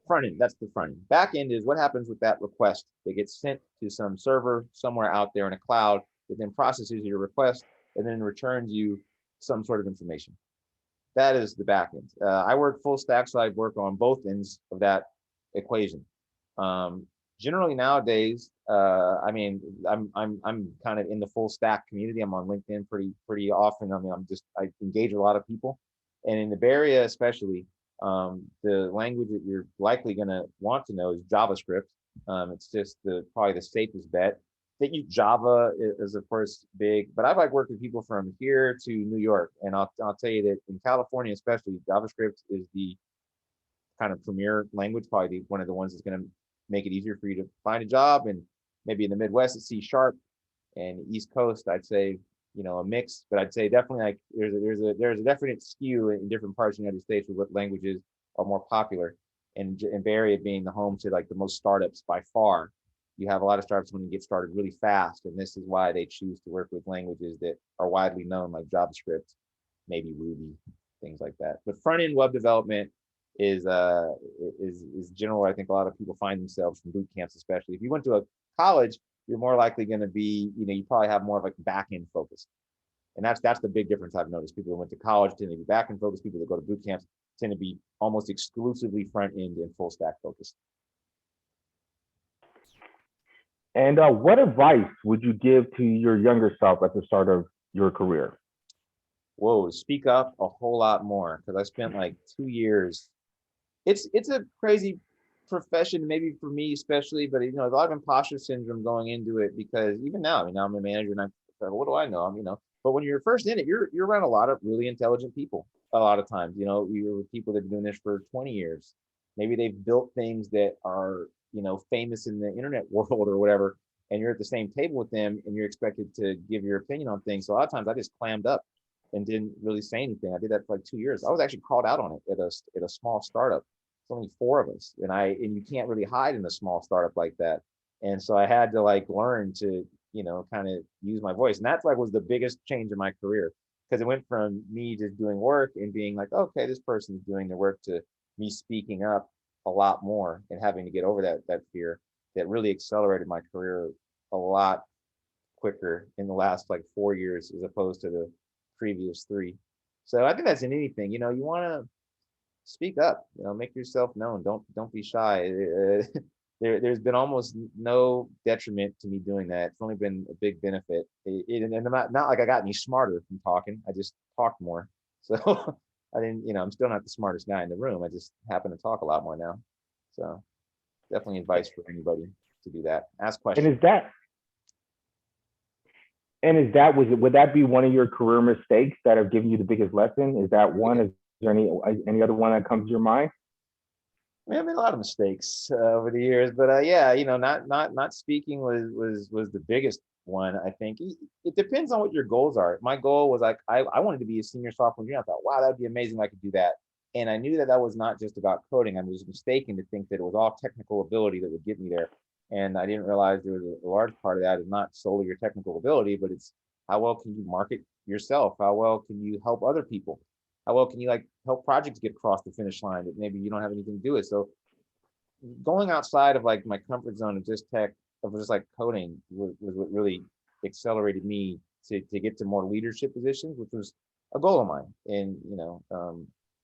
Front end, that's the front end. Back end is what happens with that request. It gets sent to some server somewhere out there in a cloud that then processes your request and then returns you some sort of information. That is the back end. I work full stack, so I work on both ends of that equation. Generally nowadays, I'm kind of in the full stack community. I'm on LinkedIn pretty often. I engage with a lot of people, and in the Bay Area especially, the language that you're likely going to want to know is JavaScript. It's just probably the safest bet. They use Java is of course big, but I've worked with people from here to New York, and I'll tell you that in California especially, JavaScript is the kind of premier language, probably one of the ones that's going to make it easier for you to find a job. And maybe in the Midwest it's C#, and East Coast I'd say a mix, but I'd say definitely like there's a definite skew in different parts of the United States with what languages are more popular. And Bay Area being the home to like the most startups by far, you have a lot of startups when you get started really fast, and this is why they choose to work with languages that are widely known like JavaScript, maybe Ruby, things like that. But front end web development is general. I think a lot of people find themselves from boot camps, especially if you went to a college, you're more likely going to be, you probably have more of like back end focus, and that's the big difference I've noticed. People who went to college tend to be back end focused. People that go to boot camps tend to be almost exclusively front end and full stack focused. And what advice would you give to your younger self at the start of your career? Whoa, speak up a whole lot more, because I spent like 2 years. It's a crazy profession, maybe for me especially, but a lot of imposter syndrome going into it, because even now, I'm a manager and what do I know? But when you're first in it, you're around a lot of really intelligent people. A lot of times, you're with people that have been doing this for 20 years. Maybe they've built things that are, famous in the internet world or whatever, and you're at the same table with them and you're expected to give your opinion on things. So a lot of times I just clammed up and didn't really say anything. I did that for like 2 years. I was actually called out on it at a small startup. It's only 4 of us, and you can't really hide in a small startup like that. And so I had to learn to, kind of use my voice. And that's was the biggest change in my career, because it went from me just doing work and being like, okay, this person's doing the work, to me speaking up a lot more and having to get over that fear. That really accelerated my career a lot quicker in the last 4 years as opposed to the previous 3. So I think that's in anything, you want to speak up, make yourself known. Don't be shy. There's been almost no detriment to me doing that. It's only been a big benefit. And I'm not like I got any smarter from talking. I just talked more. So I didn't, I'm still not the smartest guy in the room. I just happen to talk a lot more now. So definitely advice for anybody to do that. Ask And questions. would that be one of your career mistakes that have given you the biggest lesson? Is that one? Is there any other one that comes to your mind? I've made a lot of mistakes over the years, but yeah, not speaking was the biggest one. I think it depends on what your goals are. My goal was like I wanted to be a senior software engineer. I thought, wow, that'd be amazing if I could do that. And I knew that that was not just about coding. I was mistaken to think that it was all technical ability that would get me there. And I didn't realize there was a large part of that is not solely your technical ability, but it's how well can you market yourself? How well can you help other people? How well can you like help projects get across the finish line that maybe you don't have anything to do with? So going outside of like my comfort zone of just tech, of just like coding was what really accelerated me to get to more leadership positions, which was a goal of mine. And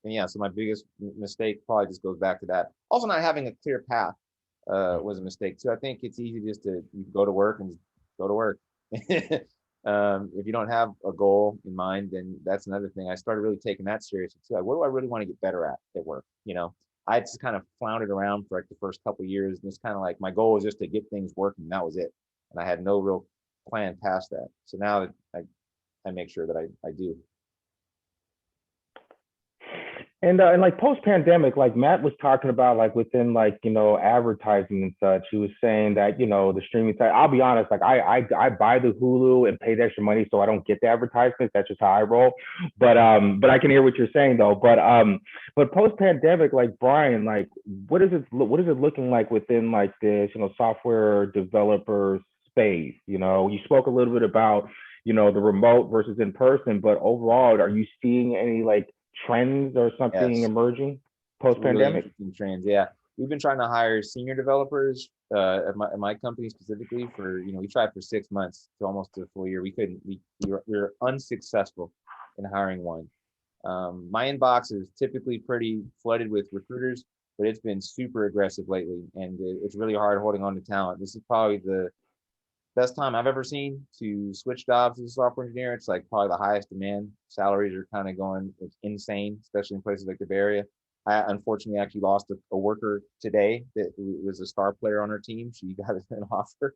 yeah, so my biggest mistake probably just goes back to that. Also, not having a clear path was a mistake too. I think it's easy just to go to work and just go to work. If you don't have a goal in mind, then that's another thing. I started really taking that seriously too. Like, what do I really want to get better at work? I just kind of floundered around for like the first couple of years, and it's kind of like my goal was just to get things working. And that was it, and I had no real plan past that. So now that I make sure that I do. And like post pandemic, like Matt was talking about, like within like advertising and such, he was saying that the streaming side. I'll be honest, like I buy the Hulu and pay the extra money so I don't get the advertisements. That's just how I roll. But I can hear what you're saying though. But post pandemic, like Brian, like what is it looking like within like this software developer space? You spoke a little bit about the remote versus in person, but overall, are you seeing any like trends or something Yes. emerging post Really pandemic? interesting trends. Yeah, we've been trying to hire senior developers at my company specifically for we tried for 6 months to almost a full year. We couldn't. We were unsuccessful in hiring one. My inbox is typically pretty flooded with recruiters, but it's been super aggressive lately, and it's really hard holding on to talent. This is probably the best time I've ever seen to switch jobs as a software engineer. It's like probably the highest demand. Salaries are kind of going insane, especially in places like the Bay Area. I unfortunately actually lost a worker today that was a star player on her team. She got an offer.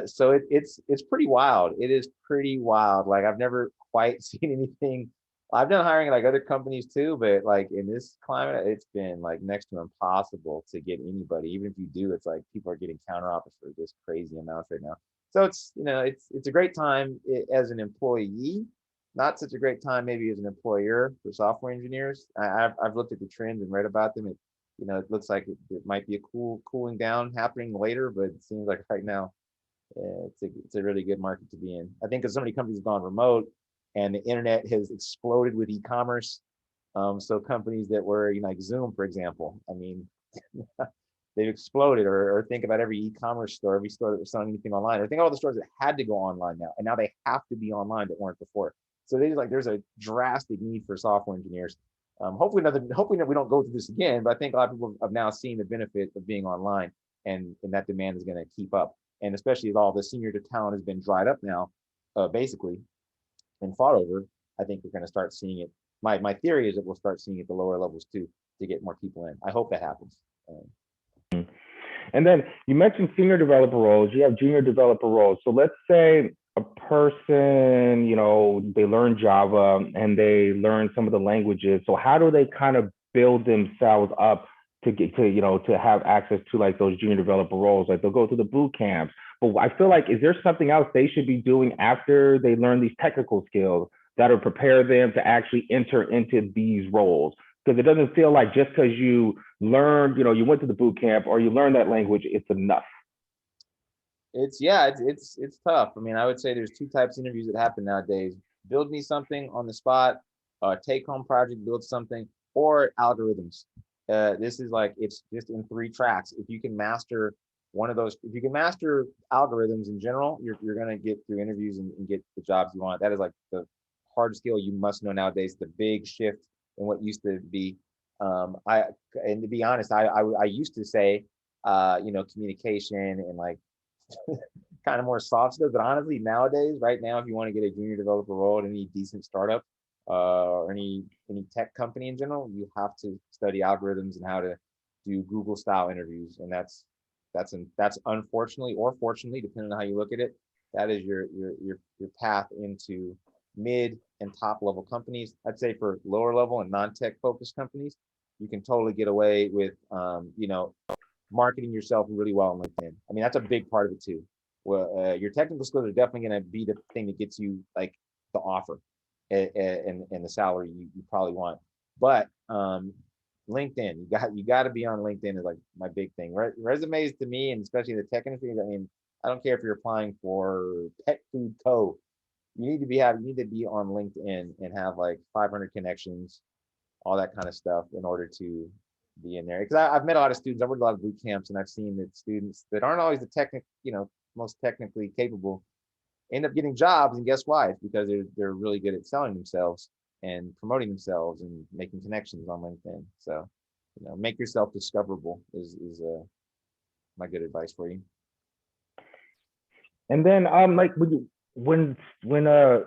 So it's pretty wild. It is pretty wild. Like I've never quite seen anything. I've done hiring like other companies too, but like in this climate, it's been like next to impossible to get anybody. Even if you do, it's like people are getting counter offers for just crazy amounts right now. So it's a great time as an employee, not such a great time maybe as an employer for software engineers. I've looked at the trends and read about them. It looks like it might be a cooling down happening later, but it seems like right now it's a really good market to be in. I think because so many companies have gone remote and the internet has exploded with e-commerce. So companies that were, like Zoom, for example, I mean, they've exploded. Or think about every e-commerce store, every store that was selling anything online, or think of all the stores that had to go online now, and now they have to be online that weren't before. So there's a drastic need for software engineers. Hopefully that we don't go through this again, but I think a lot of people have now seen the benefit of being online, and that demand is going to keep up. And especially as all the senior talent has been dried up now, basically, and fought over, I think we're going to start seeing it. My theory is that we'll start seeing it at the lower levels too, to get more people in. I hope that happens. And then you mentioned senior developer roles. You have junior developer roles. So let's say a person, they learn Java and they learn some of the languages. So how do they kind of build themselves up to get to have access to like those junior developer roles? Like they'll go through the boot camps. But I feel like, is there something else they should be doing after they learn these technical skills that will prepare them to actually enter into these roles? Because it doesn't feel like just because you learned, you went to the boot camp or you learned that language, it's enough. It's tough. I mean, I would say there's two types of interviews that happen nowadays. Build me something on the spot, take home project, build something, or algorithms. This is like, it's just in 3 tracks. If you can master one of those, if you can master algorithms in general, you're going to get through interviews and get the jobs you want. That is like the hard skill you must know nowadays. The big shift in what used to be And to be honest, I used to say, communication and like kind of more soft skills, but honestly, nowadays, right now, if you want to get a junior developer role at any decent startup, or any tech company in general, you have to study algorithms and how to do Google style interviews, and that's unfortunately or fortunately, depending on how you look at it, that is your path into mid and top level companies. I'd say for lower level and non-tech focused companies, you can totally get away with marketing yourself really well on LinkedIn. I mean, that's a big part of it too. Well, your technical skills are definitely going to be the thing that gets you like the offer and the salary you probably want. But LinkedIn, you got to be on LinkedIn is like my big thing. Resumes to me, and especially in the tech industry, I mean, I don't care if you're applying for Pet Food Co. You need to be on LinkedIn and have like 500 connections, all that kind of stuff in order to be in there. Because I've met a lot of students. I've worked a lot of boot camps, and I've seen that students that aren't always the most technically capable end up getting jobs. And guess why? It's because they're really good at selling themselves and promoting themselves and making connections on LinkedIn. So, make yourself discoverable is my good advice for you. And then like when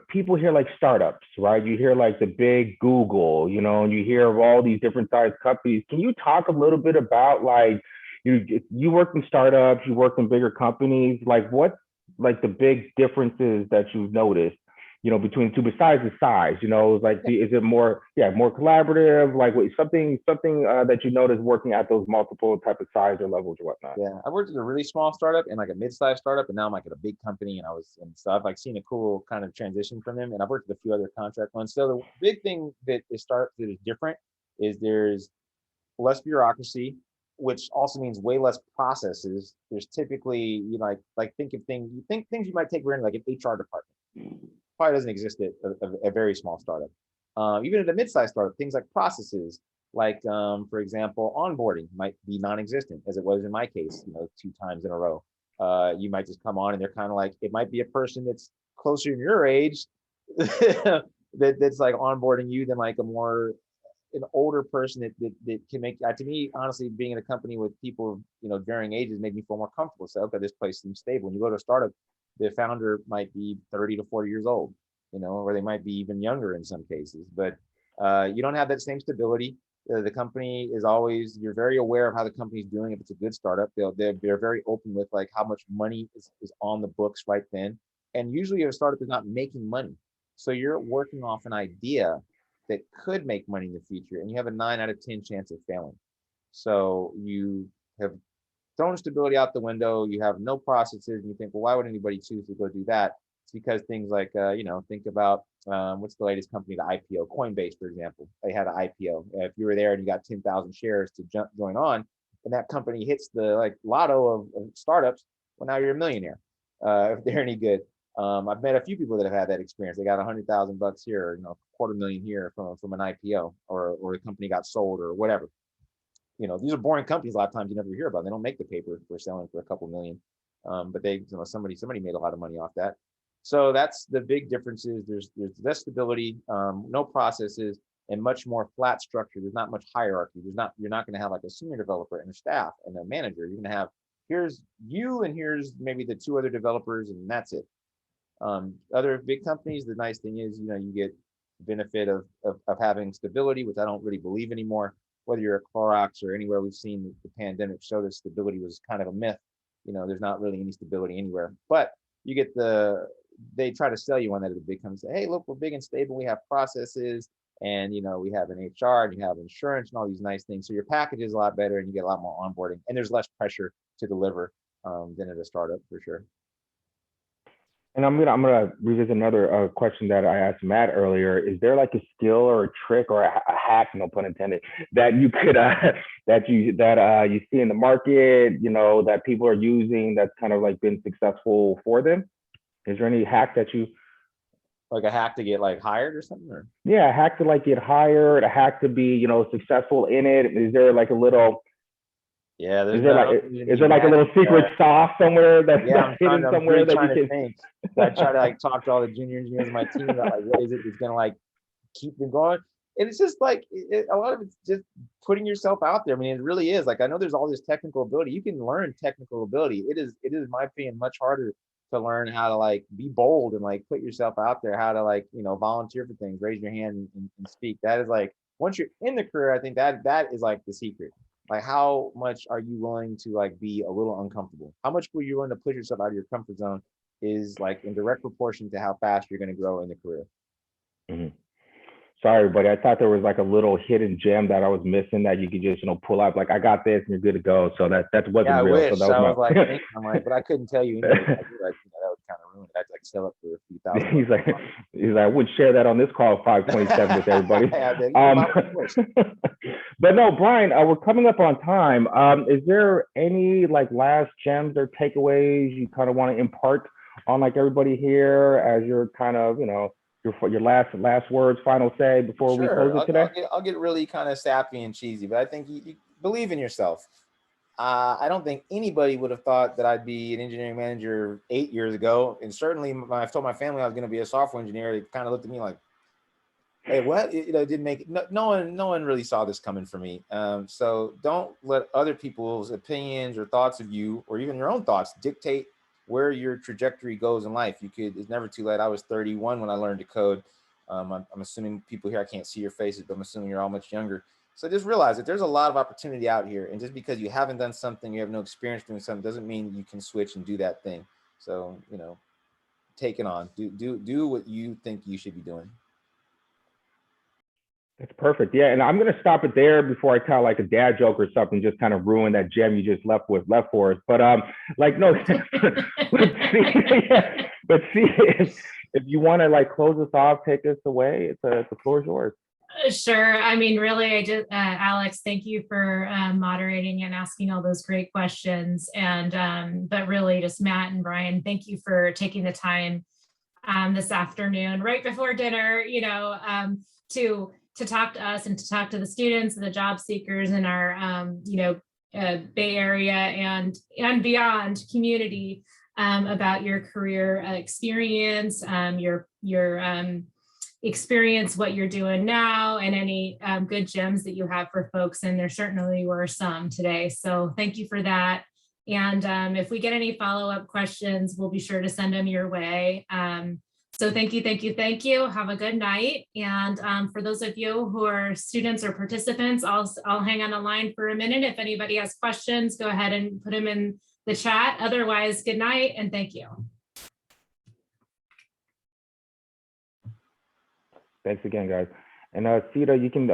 people hear like startups, right? You hear like the big Google, and you hear of all these different size companies. Can you talk a little bit about like you work in startups, you work in bigger companies, like what like the big differences that you've noticed, between the two besides the size, like is it more collaborative, like something that you notice working at those multiple type of size or levels or whatnot? Yeah, I worked at a really small startup and like a mid-sized startup, and now I'm like at a big company, so I've like seen a cool kind of transition from them, and I've worked with a few other contract ones. So the big thing that is different is there's less bureaucracy, which also means way less processes. There's typically think things you might take for granted, like an HR department probably doesn't exist at a very small startup. Even at a mid-sized startup, things like processes, like for example, onboarding might be non-existent, as it was in my case, 2 times in a row. You might just come on and they're kind of like, it might be a person that's closer in your age that's like onboarding you than like an older person that can make, to me, honestly, being in a company with people, varying ages made me feel more comfortable. So, okay, this place seems stable. When you go to a startup, the founder might be 30 to 40 years old, or they might be even younger in some cases, but you don't have that same stability. The company is always, you're very aware of how the company's doing. If it's a good startup, they're very open with like how much money is on the books right then. And usually a startup is not making money. So you're working off an idea that could make money in the future, and you have a 9 out of 10 chance of failing. So you have thrown stability out the window. You have no processes, and you think, well, why would anybody choose to go do that? It's because things like, think about what's the latest company, the IPO, Coinbase, for example. They had an IPO. If you were there and you got 10,000 shares to join on, and that company hits the lotto of startups, well, now you're a millionaire if they're any good. I've met a few people that have had that experience. They got $100,000 here, $250,000 here from an IPO, or the company got sold or whatever. These are boring companies. A lot of times you never hear about. They don't make the paper for selling for a couple million, but they, somebody made a lot of money off that. So that's the big differences. There's less stability, no processes, and much more flat structure. There's not much hierarchy. You're not going to have like a senior developer and a staff and a manager. You're going to have, here's you and here's maybe the 2 other developers, and that's it. Other big companies, the nice thing is, you get benefit of having stability, which I don't really believe anymore. Whether you're at Clorox or anywhere, we've seen the pandemic show that stability was kind of a myth. There's not really any stability anywhere, but you get they try to sell you on that at the big companies. Say, hey, look, we're big and stable. We have processes, and we have an HR, and you have insurance, and all these nice things. So your package is a lot better, and you get a lot more onboarding, and there's less pressure to deliver than at a startup for sure. And I'm gonna revisit another question that I asked Matt earlier. Is there like a skill or a trick or a hack, no pun intended, that you could that you see in the market, that people are using that's kind of like been successful for them? Is there any hack that you like a hack to get like hired or something? Or a hack to like get hired, a hack to be successful in it? Is there like a little is there like a little secret sauce somewhere that's hidden somewhere that you can think? I try to talk to all the junior engineers on my team about like what is it that's gonna keep them going. it's just like a lot of it's just putting yourself out there. I mean, it really is. Like, I know there's all this technical ability. You can learn technical ability. It is, in my opinion, much harder to learn how to like be bold and like put yourself out there, how to like, volunteer for things, raise your hand and speak. That is like, once you're in the career, I think that is like the secret. Like, how much are you willing to like be a little uncomfortable? How much were you willing to push yourself out of your comfort zone is like in direct proportion to how fast you're going to grow in the career. Mhm. Sorry, buddy. I thought there was like a little hidden gem that I was missing that you could just, pull up. Like, I got this and you're good to go. So that wasn't Yeah, I real. wish. So that I was was like thinking, I'm like, but I couldn't tell you anyway. Like, that would kind of ruin it. I'd like sell it for a few thousand. he's like, I wouldn't share that on this call 527 with everybody. But no, Brian, we're coming up on time. Is there any like last gems or takeaways you kind of want to impart on like everybody here as your kind of, your last words, final say before we close it today? I'll get really kind of sappy and cheesy, but I think you believe in yourself. I don't think anybody would have thought that I'd be an engineering manager 8 years ago. And certainly when I told my family I was going to be a software engineer, they kind of looked at me like, hey, what? It didn't make it. No one really saw this coming for me. So don't let other people's opinions or thoughts of you, or even your own thoughts, dictate where your trajectory goes in life. It's never too late. I was 31 when I learned to code. I'm assuming people here, I can't see your faces, but I'm assuming you're all much younger. So just realize that there's a lot of opportunity out here. And just because you haven't done something, you have no experience doing something, doesn't mean you can switch and do that thing. So, take it on. Do what you think you should be doing. That's perfect. Yeah. And I'm going to stop it there before I tell like a dad joke or something, just kind of ruin that gem you just left for us. But no, let's see if you want to like close us off, take us away. The floor is yours. Sure. I mean, really, Alex, thank you for moderating and asking all those great questions. And but really just Matt and Brian, thank you for taking the time this afternoon, right before dinner, to talk to us and to talk to the students and the job seekers in our, Bay Area and beyond community about your career experience, your experience, what you're doing now, and any good gems that you have for folks. And there certainly were some today. So thank you for that. And if we get any follow-up questions, we'll be sure to send them your way. So thank you. Have a good night. And for those of you who are students or participants, I'll hang on the line for a minute. If anybody has questions, go ahead and put them in the chat. Otherwise, good night and thank you. Thanks again, guys. And Sita, you can